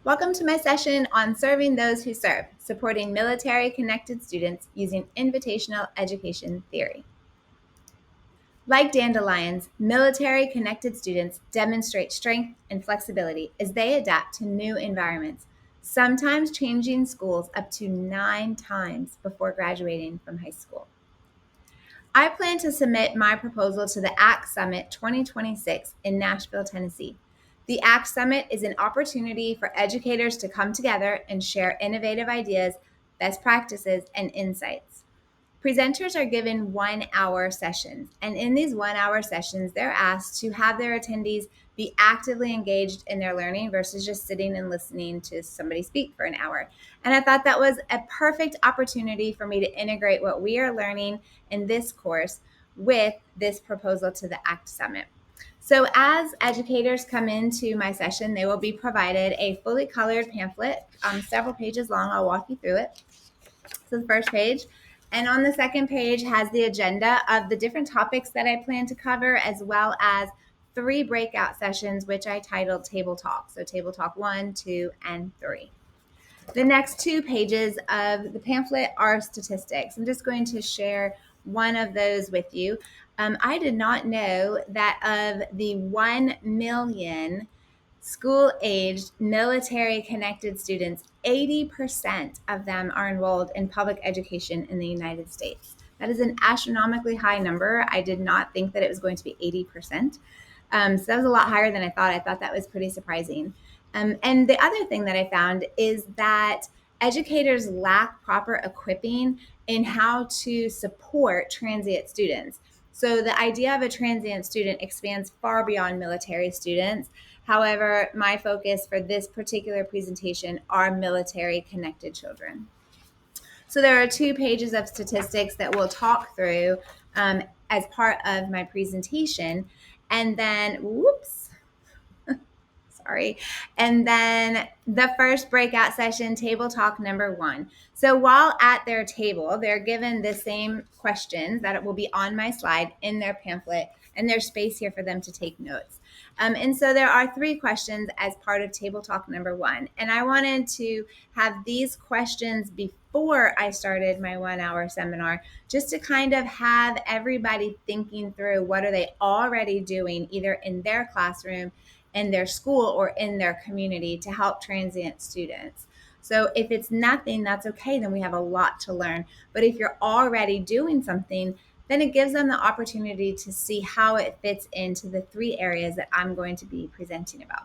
Welcome to my session on serving those who serve, supporting military-connected students using invitational education theory. Like dandelions, military-connected students demonstrate strength and flexibility as they adapt to new environments, sometimes changing schools up to 9 times before graduating from high school. I plan to submit my proposal to the EDUC Summit 2026 in Nashville, Tennessee. The EDUC Summit is an opportunity for educators to come together and share innovative ideas, best practices, and insights. Presenters are given 1-hour sessions, and in these 1-hour sessions, they're asked to have their attendees be actively engaged in their learning versus just sitting and listening to somebody speak for an hour. And I thought that was a perfect opportunity for me to integrate what we are learning in this course with this proposal to the EDUC Summit. So as educators come into my session, they will be provided a fully colored pamphlet, several pages long. I'll walk you through it. So the first page. And on the second page has the agenda of the different topics that I plan to cover, as well as 3 breakout sessions, which I titled Table Talk. So Table Talk 1, 2, and 3. The next 2 pages of the pamphlet are statistics. I'm just going to share one of those with you. I did not know that of the 1 million school-aged military-connected students, 80% of them are enrolled in public education in the United States. That is an astronomically high number. I did not think that it was going to be 80%. So that was a lot higher than I thought. I thought that was pretty surprising. And the other thing that I found is that educators lack proper equipping in how to support transient students. So the idea of a transient student expands far beyond military students. However, my focus for this particular presentation are military-connected children. So there are 2 pages of statistics that we'll talk through as part of my presentation. And then, and then the first breakout session, Table Talk number 1. So while at their table, they're given the same questions that will be on my slide in their pamphlet, and there's space here for them to take notes. And so there are 3 questions as part of Table Talk number 1. And I wanted to have these questions before I started my 1-hour seminar, just to kind of have everybody thinking through what are they already doing, either in their classroom, in their school, or in their community to help transient students. So if it's nothing, that's okay. Then we have a lot to learn. But if you're already doing something, then it gives them the opportunity to see how it fits into the 3 areas that I'm going to be presenting about.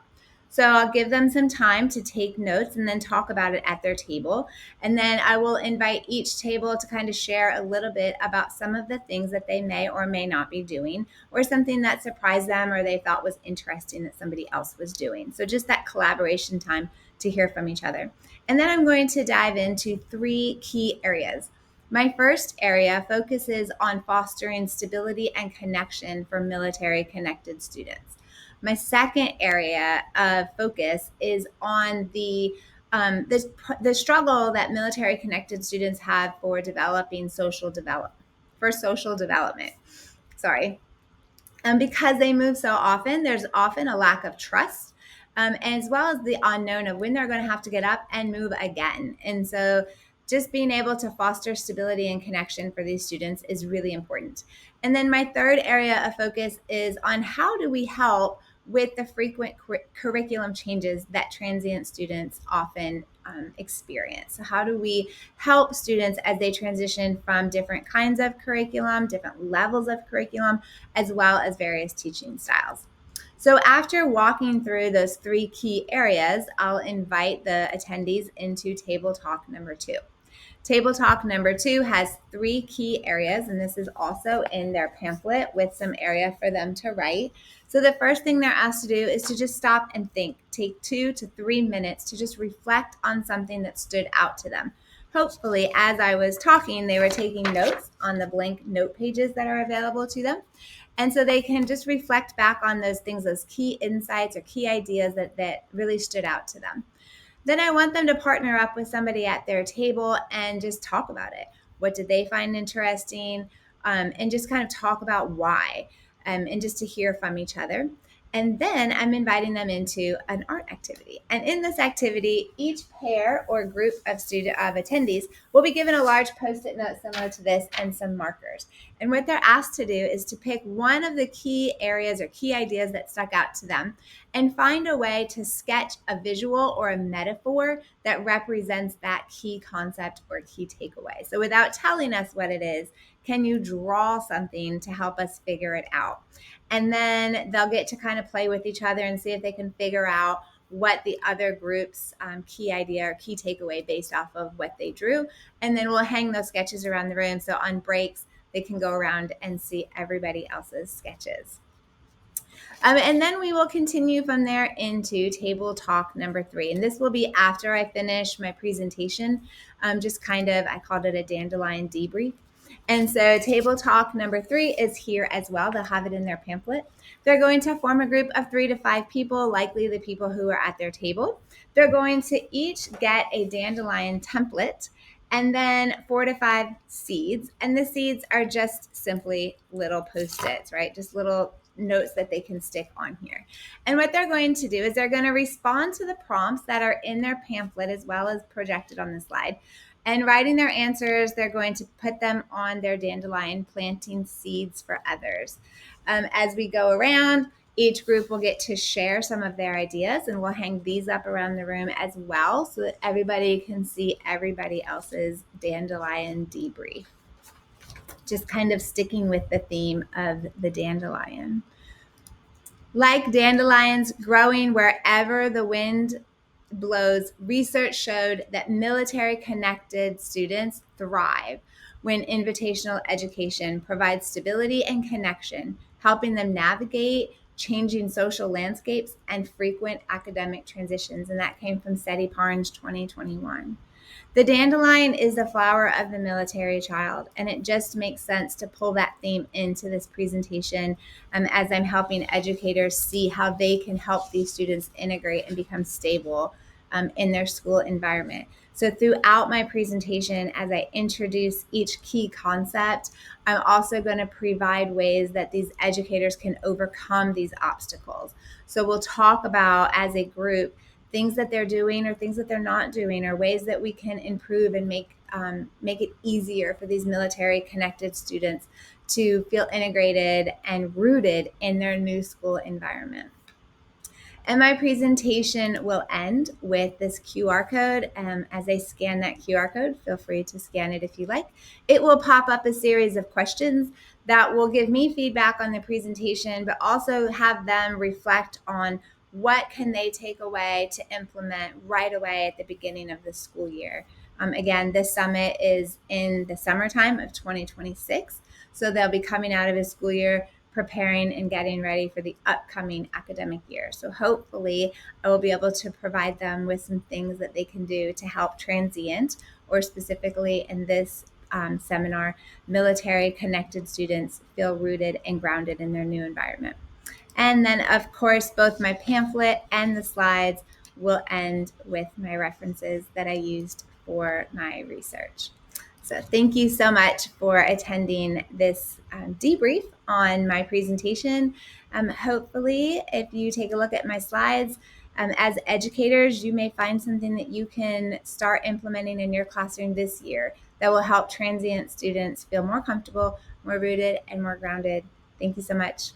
So I'll give them some time to take notes and then talk about it at their table. And then I will invite each table to kind of share a little bit about some of the things that they may or may not be doing, or something that surprised them or they thought was interesting that somebody else was doing. So just that collaboration time to hear from each other. And then I'm going to dive into 3 key areas. My first area focuses on fostering stability and connection for military-connected students. My second area of focus is on the struggle that military-connected students have for social development. Because they move so often, there's often a lack of trust, as well as the unknown of when they're going to have to get up and move again. And so just being able to foster stability and connection for these students is really important. And then my third area of focus is on how do we help with the frequent curriculum changes that transient students often experience. So how do we help students as they transition from different kinds of curriculum, different levels of curriculum, as well as various teaching styles? So after walking through those 3 key areas, I'll invite the attendees into Table Talk number 2. Table Talk number 2 has 3 key areas, and this is also in their pamphlet with some area for them to write. So the first thing they're asked to do is to just stop and think. Take 2 to 3 minutes to just reflect on something that stood out to them. Hopefully, as I was talking, they were taking notes on the blank note pages that are available to them. And so they can just reflect back on those things, those key insights or key ideas that really stood out to them. Then I want them to partner up with somebody at their table and just talk about it. What did they find interesting? And just kind of talk about why, and just to hear from each other. And then I'm inviting them into an art activity. And in this activity, each pair or group of attendees will be given a large Post-it note similar to this and some markers. And what they're asked to do is to pick one of the key areas or key ideas that stuck out to them and find a way to sketch a visual or a metaphor that represents that key concept or key takeaway. So without telling us what it is, can you draw something to help us figure it out? And then they'll get to kind of play with each other and see if they can figure out what the other group's key idea or key takeaway based off of what they drew. And then we'll hang those sketches around the room. So on breaks, they can go around and see everybody else's sketches. And then we will continue from there into table talk number 3. And this will be after I finish my presentation, just kind of, I called it a dandelion debrief. And so table talk number 3 is here as well. They'll have it in their pamphlet. They're going to form a group of 3 to 5 people, likely the people who are at their table. They're going to each get a dandelion template and then 4 to 5 seeds. And the seeds are just simply little Post-its, right? Just little notes that they can stick on here. And what they're going to do is they're going to respond to the prompts that are in their pamphlet as well as projected on the slide. And writing their answers, they're going to put them on their dandelion, planting seeds for others. As we go around, each group will get to share some of their ideas, and we'll hang these up around the room as well so that everybody can see everybody else's dandelion debrief. Just kind of sticking with the theme of the dandelion. Like dandelions growing wherever the wind blows, research showed that military-connected students thrive when invitational education provides stability and connection, helping them navigate changing social landscapes and frequent academic transitions. And that came from SETI Parnes 2021. The dandelion is the flower of the military child, and it just makes sense to pull that theme into this presentation as I'm helping educators see how they can help these students integrate and become stable in their school environment. So throughout my presentation, as I introduce each key concept, I'm also going to provide ways that these educators can overcome these obstacles. So we'll talk about, as a group, things that they're doing or things that they're not doing, or ways that we can improve and make it easier for these military connected students to feel integrated and rooted in their new school environment. And my presentation will end with this QR code. As I scan that QR code, feel free to scan it if you like. It will pop up a series of questions that will give me feedback on the presentation, but also have them reflect on what can they take away to implement right away at the beginning of the school year. Again, this summit is in the summertime of 2026, so they'll be coming out of a school year preparing and getting ready for the upcoming academic year. So hopefully I will be able to provide them with some things that they can do to help transient, or specifically in this seminar, military connected students feel rooted and grounded in their new environment. And then, of course, both my pamphlet and the slides will end with my references that I used for my research. So thank you so much for attending this debrief on my presentation. Hopefully, if you take a look at my slides, as educators, you may find something that you can start implementing in your classroom this year that will help transient students feel more comfortable, more rooted, and more grounded. Thank you so much.